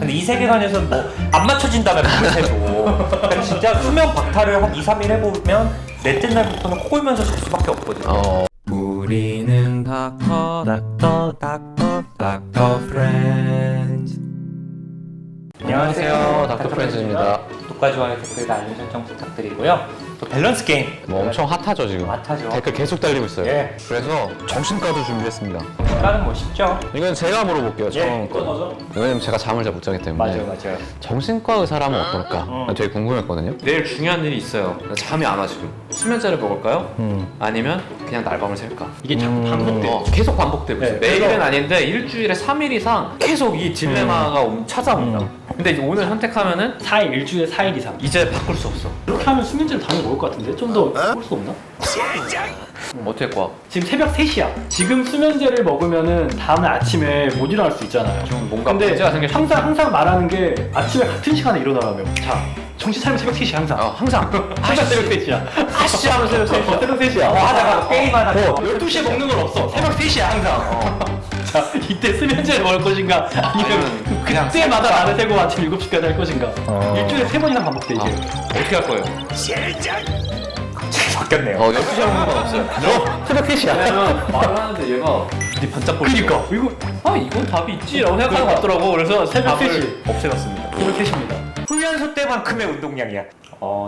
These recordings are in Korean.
근데 이 세계관에서는 뭐 안 맞춰진다면 밤새도 그러니까 진짜 수면 박탈을 한 2, 3일 해보면 넷째 날부터는 코 골면서 잘 수밖에 없거든요. 우리는 닥터 프렌즈. 안녕하세요, 닥터 프렌즈입니다. 구독과 좋아요, 댓글, 알림 설정 부탁드리고요. 또 밸런스 게임 뭐 엄청 핫하죠 지금. 핫하죠. 댓글 계속 달리고 있어요. 예. 그래서 정신과도 준비했습니다. 정신과는 뭐 쉽죠? 이건 제가 물어볼게요. 처음 거. 맞아. 왜냐면 제가 잠을 잘 못 자기 때문에. 맞아요. 정신과 의사라면 어떨까? 되게 궁금했거든요. 내일 중요한 일이 있어요. 나 잠이 안 와 지금. 수면제를 먹을까요? 아니면 그냥 날밤을 샐까? 이게 자꾸 반복돼. 계속 반복되고 있어요. 네, 매일은 그래서- 아닌데 일주일에 3일 이상 계속 이 딜레마가 찾아온다. 근데 이제 오늘 선택하면은 4일, 일주일에 4일 이상. 이제 바꿀 수 없어. 이렇게 하면 수면제를 당연히 먹을 것 같은데? 좀 더 볼 수 없나? 어떻게 꿔? 지금 새벽 3시야. 지금 수면제를 먹으면은 다음날 아침에 못 일어날 수 있잖아요. 좀 뭔가 근데 문제가 생길 수 항상 말하는 게 아침에 같은 시간에 일어나라며. 자, 정신 차리면 새벽 3시야 항상. 항상 새벽 3시야. 아씨 하면 새벽 3시. 새벽 3시야. 하다가 게임하다가 12시에 먹는 건 없어. 새벽 3시야 항상. 자, 이때 수면제를 먹을 것인가? 아니면 그냥 그때마다 나를 새고 아침 7시까지 할 것인가? 일주일에 3번 이상 반복돼 이제. 어떻게 할 거예요? 바뀌었네요. 12시에 먹는 건 없어요. 새벽 3시야. 왜냐면 말을 하는데 얘가 네 반짝거리니까 이건 답이 있지라고 생각하는 것 같더라고. 그래서 새벽 답을 3시. 없애놨습니다. 새벽 3시입니다. 훈련소 때만큼의 운동량이야.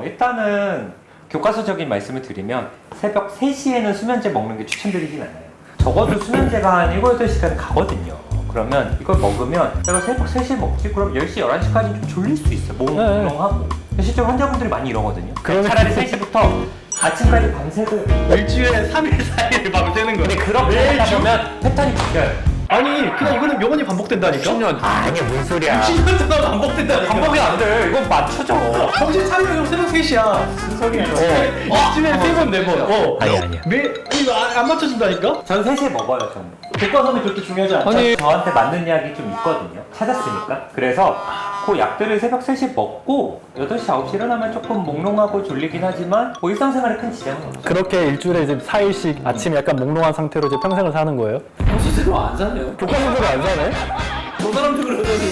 일단은 교과서적인 말씀을 드리면 새벽 3시에는 수면제 먹는 게 추천드리진 않아요. 적어도 수면제가 한 7, 8시간 가거든요. 그러면 이걸 먹으면 내가 새벽 3시에 먹지 그럼 10시, 11시까지 좀 졸릴 수 있어. 몽롱하고. 실제로 환자분들이 많이 이러거든요. 차라리 3시부터 아침까지 밤새도 일주일에 3일, 4일을 밤을 새는 거야. 근데 그렇게 하다 보면 패턴이 바뀌어요. 아니, 그냥 이거는 명언이 반복된다니까? 10년 아니 뭔 소리야. 10년 동안 반복된다니까? 반복이 안 돼. 이건 맞춰져. 정신 차리면 새벽 3시야. 무슨 소리야. 일주일에 3번, 4번. 아니야. 이거 안 맞춰진다니까? 전 3시에 먹어요, 저는. 교과서는 그렇게 중요하지 않죠? 저한테 맞는 약이 좀 있거든요. 찾았으니까. 그래서 그 약들을 새벽 3시에 먹고 8시, 9시 일어나면 조금 몽롱하고 졸리긴 하지만 뭐 일상생활에 큰 지장은 없어요. 그렇게 일주일에 이제 4일씩 아침에 약간 몽롱한 상태로 이제 평생을 사는 거예요? 평소대로 안 사네요. 교과서대로 안 사네? 저 사람도 그러더니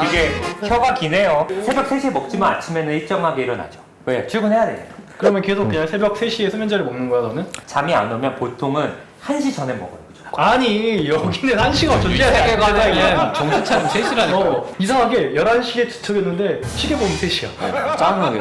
이게 혀가 기네요. 새벽 3시에 먹지만 아침에는 일정하게 일어나죠. 왜? 출근해야 되니까. 그러면 계속 그냥 새벽 3시에 수면제를 먹는 거야, 너는? 잠이 안 오면 보통은 1시 전에 먹어요. 아니, 여기는 1시가 존재해. 세계관에는 정신 차리면 3시라니까. 이상하게 11시에 지쳐겠는데 시계 보면 3시야. 짱하게.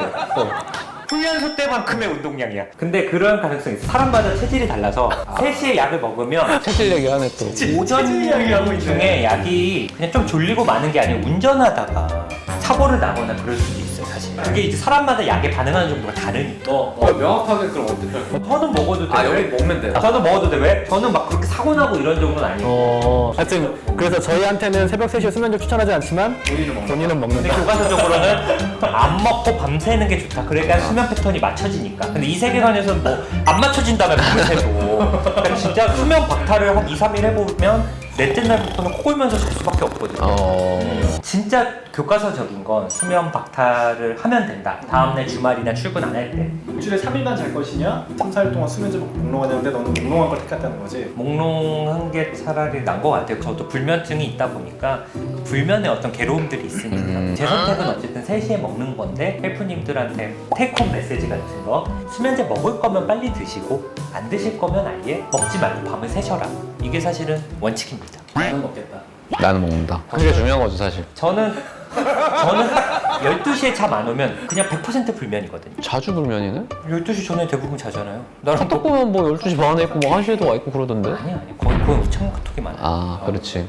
훈련소 때만큼의 운동량이야. 근데 그런 가능성이 있어. 사람마다 체질이 달라서 3시에 약을 먹으면 체질 얘기하네 또. 오전 체질 이야기하고 있네. 중에 약이 그냥 좀 졸리고 마는 게 아니고 운전하다가 사고를 나거나 그럴 수도 있어요, 사실. 그게 이제 사람마다 약에 반응하는 정도가 다르니까. 명확하게 그럼 어떻게 할 거야? 저는 먹어도 돼. 여기 먹면 돼. 저는 먹어도 돼. 왜? 저는 막 그렇게 사고 나고 이런 정도는 아니에요. 하여튼 그래서 저희한테는 새벽 3시에 수면제 추천하지 않지만 본인은 근데 먹는다. 교과서적으로는 안 먹고 밤새는 게 좋다. 그러니까 수면 패턴이 맞춰지니까. 근데 이 세계관에서는 뭐 안 맞춰진다면 밤새도. 그러니까 진짜 수면 박탈을 한 2, 3일 해보면 넷째 날부터는 코 골면서 잘 수밖에 없거든요. 진짜 교과서적인 건 수면 박탈을 하면 된다. 다음날 주말이나 출근 안 할 때. 일주일에 3일만 잘 것이냐? 3, 4일 동안 수면제 먹고 몽롱하냐는데 너는 몽롱한 걸 택했다는 거지? 몽롱한 게 차라리 난 것 같아요. 저도 불면증이 있다 보니까 불면에 어떤 괴로움들이 있으니까 제 선택은 어쨌든 3시에 먹는 건데 헬프님들한테 테이크홈 메시지 같은 거 수면제 먹을 거면 빨리 드시고 안 드실 거면 아예 먹지 말고 밤을 새셔라. 이게 사실은 원칙입니다. 나는 먹겠다. 나는 먹는다. 그게 중요한 거죠 사실. 저는 딱 12시에 잠 안 오면 그냥 100% 불면이거든요. 자주 불면이네? 12시 전에 대부분 자잖아요. 나랑 카톡 보면 뭐 12시 반에 있고 뭐 1시에도 와 있고 그러던데? 아니야. 거의 그건 우창 카톡이 많아. 아 그렇지.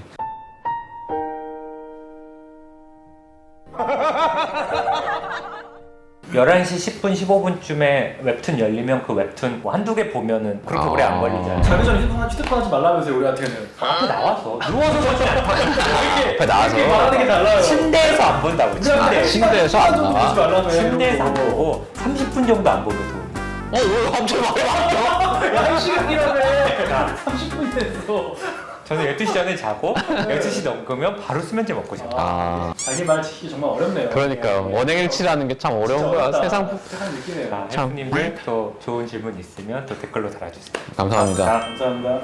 11시 10분, 15분쯤에 웹툰 열리면 그 웹툰 뭐 한두 개 보면은 그렇게 오래 안 걸리잖아요. 자기 전에 휴대폰 하지 말라면서요, 우리한테는. 앞에 나와서 누워서 보지 않다고. 앞에 나와서 말하는 게 달라요. 침대에서 안 본다고. 침대에서 안 나와. 보지 말라고 해. 침대에서 안 보고 30분 정도 안 보면 도움이. 왜 갑자기 말이 야, 1시간이라며. 30분 됐어. 저는 12시 전에 자고 12시 넘으면 바로 수면제 먹고 자요. 아 자기 말 지키기 정말 어렵네요. 그러니까요. 원행일치라는 게 참 어려운 거야. 세상. 세상 느끼네요. 헬프님들 또 좋은 질문 있으면 또 댓글로 달아주세요. 감사합니다. 감사합니다.